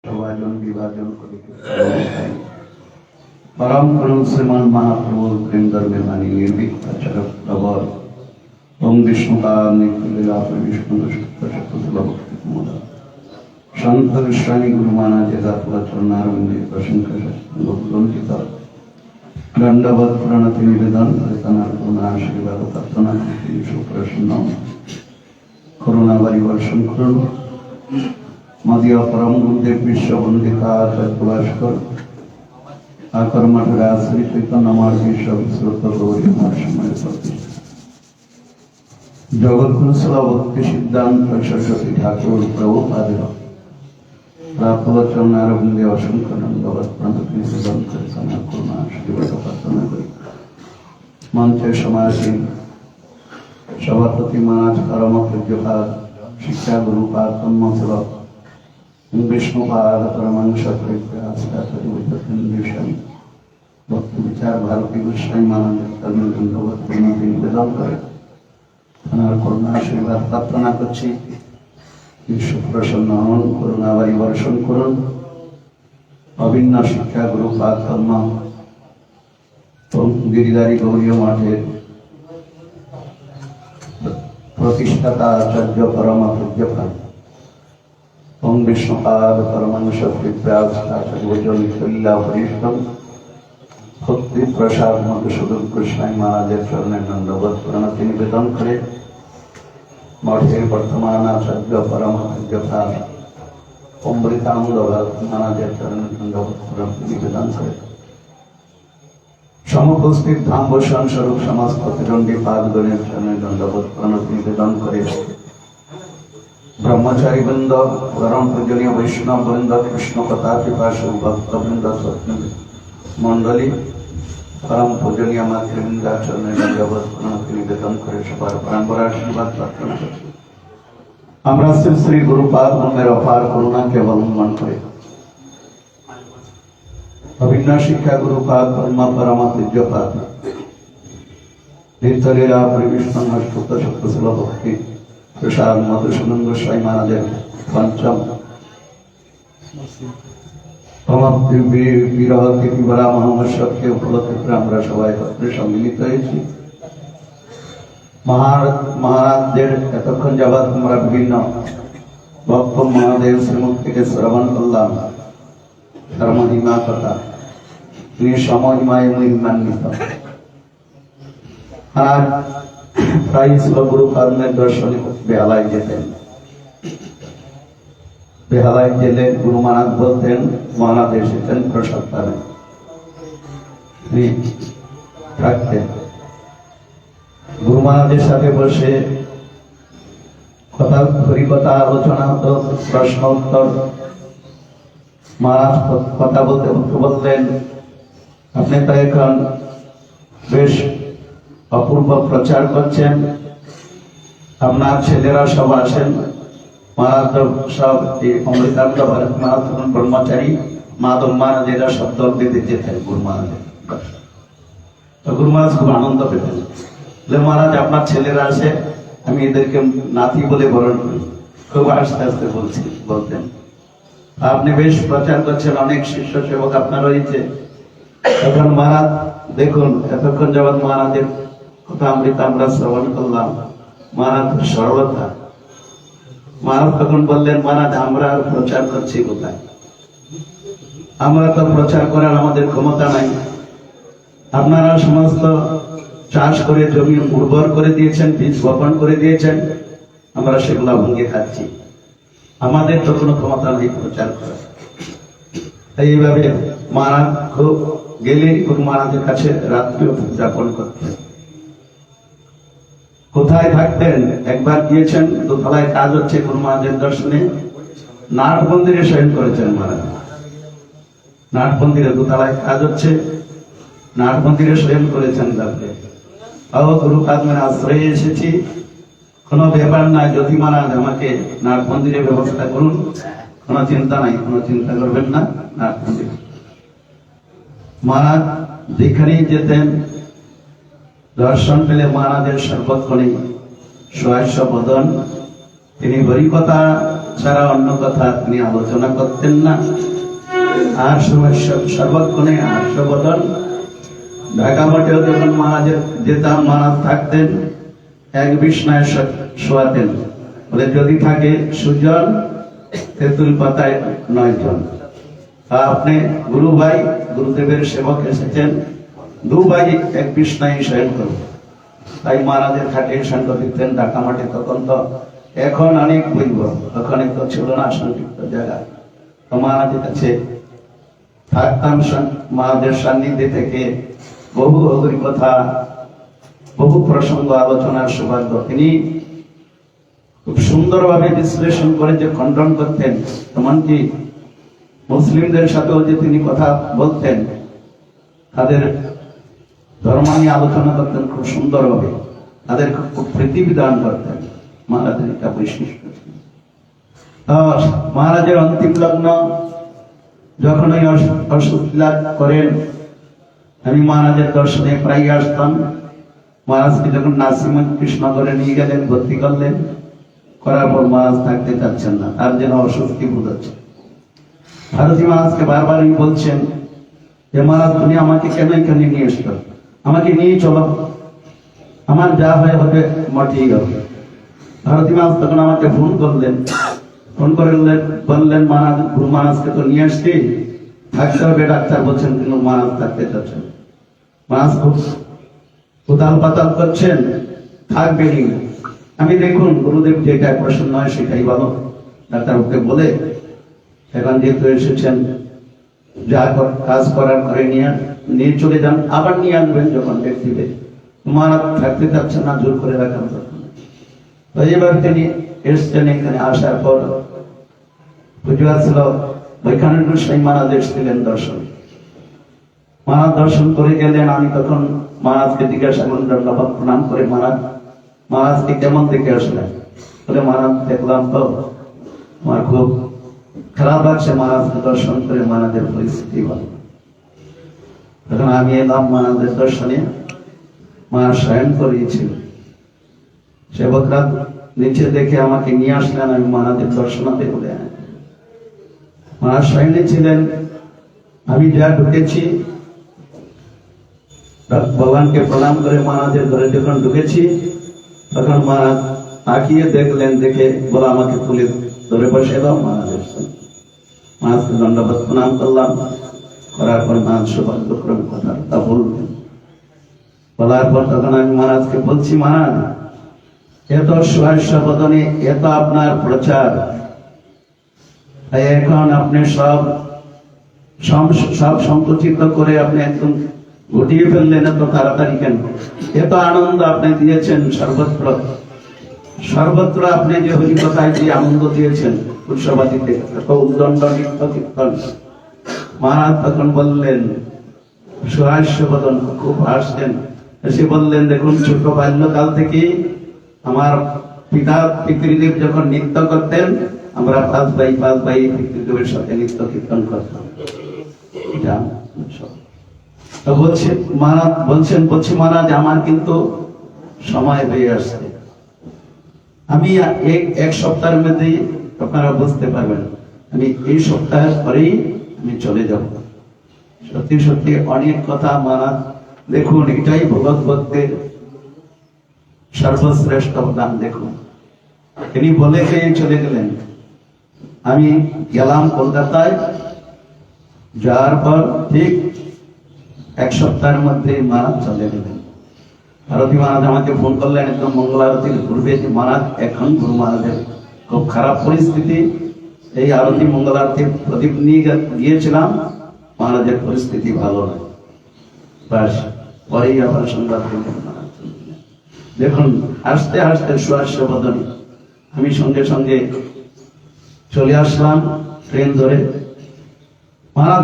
विभाजन विभाजन परम करुण श्रीमान महाप्रभु प्रेम दरबार मानी निर्भीक आचरण प्रबल ओम विष्णुपाद निखिल विष्णु भक्ति कुमुदा संत विश्राणी गुरु माना जगतपुरा चरणारविंदे प्रशंसा गोलंकित दंडवत प्रणति निवेदन करुणा आशीर्वाद प्रार्थना सुप्रसन्न करुणा परिवर्षण करुण मदीय परम गुरुदेव विश्व वंदिता भास्कर आकर मठरा श्री चैतन्य मार्गीश विश्रुत गौरी समय जगत भक्ति सिद्धांत सरस्वती ठाकुर प्रभुपाद प्राप्त चरणारविंदे असंख्य दंडवत प्रणति निवेदन करुणा आशीर्वाद प्रार्थना मंचे समासीन सभापति महाराज परम पूज्यपाद शिक्षा गुरुपाद तन्मसेवक विष्णुपाद परमांश भक्ति विचार भारती गोस्वामी महाराज निवेदन करे करुणा आशीर्वाद प्रार्थना करছি सुप्रसन्न हन करुणा बारी वर्षण করুন अभिन्न शिक्षा गुरुपाद धर्म गिरिधारी गौरी मठের प्रतिष्ठाता आचार्य परम पूज्यपाद ओम विष्णुपाद परमांश विद्यास आचार्य निखिला परिष्ठम भक्ति प्रसाद मधुसूदन गोस्वामी महाराजेर चरणे दंडवत प्रणति निवेदन करे मठের वर्तमान आचार्य परम पूज्यपाद अमृतानंद भारत महाराजेर चरणे दंडवत प्रणति निवेदन करे समुपस्थित धामभूषण स्वरूप समाज प्रतिदंडी पादगणेर चरणे दंडवत प्रणति निवेदन करे ब्रह्मचारी वृंद परम पूजनीय वैष्णव वृंद कृष्ण कथा पिपासु भक्त वृंद सत्य मंडली परम पूजनीय मातृवृंद चरणे दंडवत प्रणति निवेदन करे सবার परम्परा आशीर्वाद प्रार्थना करছি আমরা শ্রী শ্রী গুরুপাদ মনের অপার করুণাকে অবলম্বন করে अभिन्न शिक्षा गुरुपाद परम परम पूज्यपाद तीर्थलीला परिविष्णु अष्टोत्तर सप्तशल भक्ति प्रसाद मधुसूदन गोस्वामी महाराजेर पंचम বিরহ তিথিবেলা মহামৎসবকে উপলক্ষে করে আমরা সবাই একত্রে সম্মিলিত হয়েছি মহারাজদের এতক্ষণ যাবৎ আমরা বিভিন্ন বক্তব্য মহাদেব শ্রীমুখ থেকে শ্রবণ করলাম ধর্মহিমা কথা তিনি সমহিমায় মহিমান্বিত আর প্রায় গুরুপাদের দর্শনে বেহালায় যেতেন বেহালায় গেলে গুরু মহারাজ বলতেন মহারাজ এসেছেন প্রসাদ পাবেন থাকতেন গুরু মহারাজের সাথে বসে কথা হরিকথা আলোচনা হতো প্রশ্ন উত্তর মহারাজ কথা বলতে বলতেন আপনি তো এখন বেশ অপূর্ব প্রচার করছেন আপনার ছেলেরা সব আসেন মহারাজ সব অমৃতানন্দ ভারত মহারাজ ব্রহ্মচারী মাধব মহারাজেরা সব দল বেঁধে যেতেন গুরু মহারাজের তো গুরু মহারাজ খুব আনন্দ পেতেন মহারাজ আপনার ছেলেরা আসে আমি এদেরকে নাতি বলে বরণ করি খুব আস্তে আস্তে বলতেন আপনি বেশ প্রচার করছেন অনেক শিষ্য সেবক আপনার রয়েছে এখন মহারাজ দেখুন এতক্ষণ যাবৎ মহারাজের কথা আমরা শ্রবণ করলাম মহারাজ সর্বদা মহারাজ তখন বললেন মহারাজ আমরা আর প্রচার করছি কোথায় আমরা তো প্রচার করার আমাদের ক্ষমতা নাই আপনারা সমস্ত চাষ করে জমি উর্বর করে দিয়েছেন বীজ বপন করে দিয়েছেন আমরা সেগুলা ভেঙে খাচ্ছি আমাদের তো কোনো ক্ষমতা নেই প্রচার করার এইভাবে মহারাজ খুব গেলে গুরু মহারাজের কাছে রাত্রি যাপন করতেন কোথায় থাকতেন একবার গিয়েছেন দোতলায় কাজ হচ্ছে গুরু মহারাজের দর্শনে নাট মন্দিরে শয়ন করেছেন মহারাজ নাট মন্দিরে দোতলায় কাজ হচ্ছে নাট মন্দিরে শয়ন করেছেন রাত্রে গুরুপাদ আশ্রয়ে এসেছি কোনো ব্যাপার নাই যদি মহারাজ আমাকে নাট মন্দিরের ব্যবস্থা করুন কোনো চিন্তা নাই কোনো চিন্তা করবেন না নাট মন্দির মহারাজ যেখানেই যেতেন দর্শন পেলে মহারাজের সর্বক্ষণে সহাস্য বদন তিনি হরিকথা ছাড়া অন্য কথা তিনি আলোচনা করতেন না। আর সর্বক্ষণে হাস্যবদন। ঢাকা মঠেও যখন মহারাজের যেতাম, মহারাজ থাকতেন, এক বিছনায় শোয়াতেন। বলে যদি থাকে সুজন, তেঁতুল পাতায় 9 জন। আপনি গুরু ভাই, গুরুদেবের সেবক এসেছেন, 2 ভাই এক বিছনায় শয়ন করব। তাই মহারাজের খাটে সঙ্গ দিতেন ঢাকা মাঠে। তখন তো এখন অনেক বইব, ওখানে তো ছিল না সংক্ষিপ্ত জায়গা। তো মহারাজের কাছে থাকতাম, মহারাজের সান্নিধ্যে থেকে বহু অগরি কথা, বহু প্রসঙ্গ আলোচনার সৌভাগ্য। তিনি খুব সুন্দরভাবে বিশ্লেষণ করে যে খণ্ডন করতেন, এমনকি মুসলিমদের সাথেও যে তিনি কথা বলতেন, তাদের ধর্ম নিয়ে আলোচনা করতেন খুব সুন্দরভাবে, তাদের খুব প্রীতিবিধান করতেন। মহারাজের একটা বৈশিষ্ট্য। মহারাজের অন্তিম লগ্ন যখন ওই অসুস্থ লাভ করেন, আমি মহারাজের দর্শনে প্রায় আসতাম। মহারাজকে যখন নাসিমন কৃষ্ণনগরে নিয়ে গেলেন, ভর্তি করলেন, করার পর মহারাজ থাকতে চাচ্ছেন না, তার যেন অস্বস্তি বোধ হচ্ছে। ভারতী মহারাজকে বারবারই বলছেন যে মহারাজ তুমি আমাকে কেন এখানে নিয়ে এসছো, আমাকে নিয়ে চলো, আমার যা হয় হবে মঠেই হবে। ভারতী মহারাজ তখন আমাকে ফোন করলেন, ফোন করে বললেন মহারাজ, গুরু মহারাজকে তো নিয়ে আসছি, থাকতে হবে, ডাক্তার বলছেন কিন্তু মহারাজ থাকতে চাচ্ছেন। মহারাজ খুব উতাল পাতাল করছেন, থাকবেনই। আমি দেখুন গুরুদেব যেটা প্রসন্ন হয় সেটাই ভালো, ডাক্তার ওকে বলে এখন যেহেতু এসেছেন, যা কাজ করার করে নিয়ে চলে যান, আবার নিয়ে আনবেন যখন দেখতে। মহারাজ থাকতে চাচ্ছেন না, জোর করে রাখার দরকার। তো এবার তিনি এসছেন, এখানে আসার পর পুজো ছিল, ওইখানে সেই মহারাজ এসেছিলেন দর্শন। মহারাজ দর্শন করে গেলেন। আমি তখন মহারাজকে জিজ্ঞাসা করলাম, দণ্ডবত প্রণাম করে, মহারাজকে কেমন দেখে আসলেন? বলে মহারাজ দেখলাম তো আমার খুব খারাপ লাগছে, মহারাজকে দর্শন করে মহারাজের পরিস্থিতি ভালো। তখন আমি এলাম মহারাজের দর্শনে, মহারাজ শয়ন করিয়েছিল। সেবকরা নিচে দেখে আমাকে নিয়ে আসলেন, আমি মহারাজের দর্শনাতে বলে মহারাজ শয়নে ছিলেন। আমি যা ঢুকেছি, ভগবানকে প্রণাম করে মহারাজের ঘরে যখন ঢুকেছি, তখন মহারাজ তাকিয়ে দেখলেন, দেখে বলে আমাকে তুলে ধরে বসে দাও। মহারাজকে দণ্ডবত প্রণাম করলাম, করার পর মহারাজ সৌভাগ্যক্রমে কথা বললেন। বলার পর তখন আমি মহারাজকে বলছি, মহারাজ এত সুহাস্য বদনে এত আপনার প্রচার, এখন আপনি সব সংকুচিত করে আপনি একদম গুটিয়ে ফেললেন এত তাড়াতাড়ি কেন? এত আনন্দ আপনি দিয়েছেন সর্বত্র, সর্বত্র আপনি যে হরিকথায় যে আনন্দ দিয়েছেন উৎসবাদিতে, এত উদ্দণ্ড নৃত্য কীর্তন। মহারাজ তখন বললেন, সুহাস্য বদন, খুব হাসছেন, এসে বললেন, দেখুন ছোট বাল্যকাল থেকে আমার পিতৃদেব যখন নৃত্য করতেন, আমরা 5 ভাই পিতৃদেবের সাথে নৃত্য কীর্তন করতাম। বলছি মহারাজ আমার কিন্তু সময় হয়ে আসছে, আমি এক সপ্তাহের মধ্যেই আপনারা বুঝতে পারবেন, আমি এই সপ্তাহের পরেই আমি চলে যাব। সত্যি সত্যি অনেক কথা মহারাজ, দেখুন এটাই ভগবত ভক্তের সর্বশ্রেষ্ঠ দান। দেখুন তিনি বলে খেয়ে চলে গেলেন। আমি গেলাম কলকাতায়, যাওয়ার পর ঠিক 1 সপ্তাহের মধ্যে মহারাজ চলে গেলেন। ভারতী মহারাজ আমাকে ফোন করলেন একদম মঙ্গল আরতির পূর্বে, যে মহারাজ এখন গুরু মহারাজের খুব খারাপ পরিস্থিতি, এই আরতি মঙ্গল আরতির প্রদীপ নিয়ে গিয়েছিলাম, মহারাজের পরিস্থিতি ভালো নয়। বাস পরেই আবার সংবাদ দিলেন। দেখুন হাসতে হাসতে সুহাস্য বদনে আমি সঙ্গে সঙ্গে চলে আসলাম ট্রেন ধরে। মহারাজ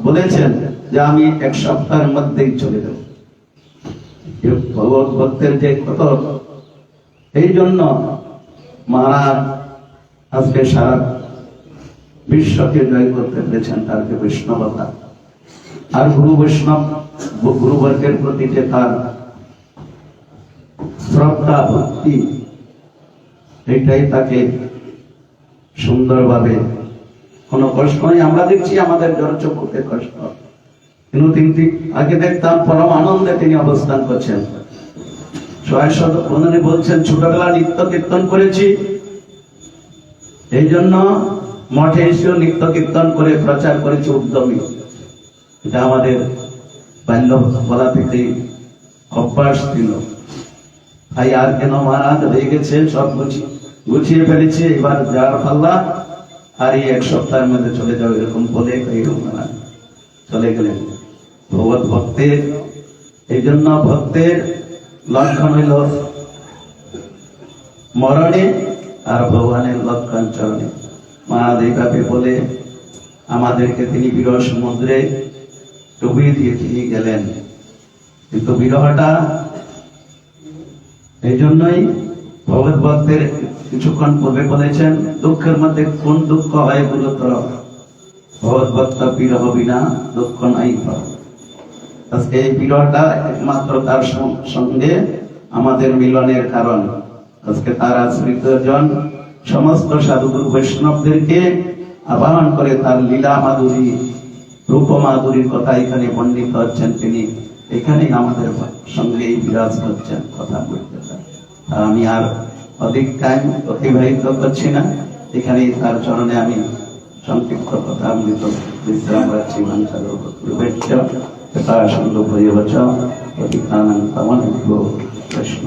বলেছেন যে আমি 1 সপ্তাহের মধ্যেই চলে যাব। ভগবত ভক্তের যে কত, এই জন্য মহারাজ আজকে সারা বিশ্বকে জয় করতে পেরেছেন, তার যে বৈষ্ণবতা আর গুরুবর্গের প্রতি যে তার শ্রদ্ধা ভক্তি, এটাই তাকে সুন্দরভাবে, কোনো কষ্ট নেই। আমরা দেখছি আমাদের জড়চোখ করতে কষ্ট, কিন্তু তিনি আগে দেখতাম পরম আনন্দে তিনি অবস্থান করছেন। উনি বলছেন, ছোটবেলা নিত্য কীর্তন করেছি, এই জন্য মঠে এসেও নিত্য কীর্তন করে প্রচার করেছি উদ্যমী। এটা আমাদের বাল্যবেলা থেকেই অভ্যাস ছিল। ভাই আর কেন মহারাজ, হয়ে গেছে, সব গুছিয়ে ফেলেছি, এবার যাওয়ার পাল্লা, আর এই এক সপ্তাহের মধ্যে চলে যাবে, এরকম বলে মহারাজ চলে গেলেন। ভগবত ভক্তের, এই জন্য ভক্তের লক্ষণ হইল মরণে, আর ভগবানের লক্ষণ চরণে। মহারাজ এইভাবে বলে আমাদেরকে তিনি বিরহ সমুদ্রে ডুবিয়ে দিয়ে তিনি গেলেন। কিন্তু বিরহটা এই জন্যই ভগবত ভক্তের কিছুক্ষণ পূর্বে বলেছেন, দুঃখের মধ্যে কোন দুঃখ হয় গুরুতর, ভগবত ভক্ত বিরহ বিনা দুঃখ নাই। আজকে এই বিরহটা একমাত্র তার সঙ্গে আমাদের মিলনের কারণ। আজকে তার আশ্রিত জন সমস্ত সাধুগুরু বৈষ্ণবদেরকে আহ্বান করে তার লীলা মাধুরী, রূপ মাধুরীর কথা এখানে বর্ণিত হচ্ছেন। তিনি এখানে আমাদের সঙ্গে বিরাজ করছেন, কথা বলতে চান। আমি আর অধিক টাইম অতিবাহিত করছি না, এখানেই তার চরণে আমি সংক্ষিপ্ত কথা অমৃত বিশ্রাম রাখছি। সুন্দর হয়ে বছর অধিকানন্দ কৃষ্ণ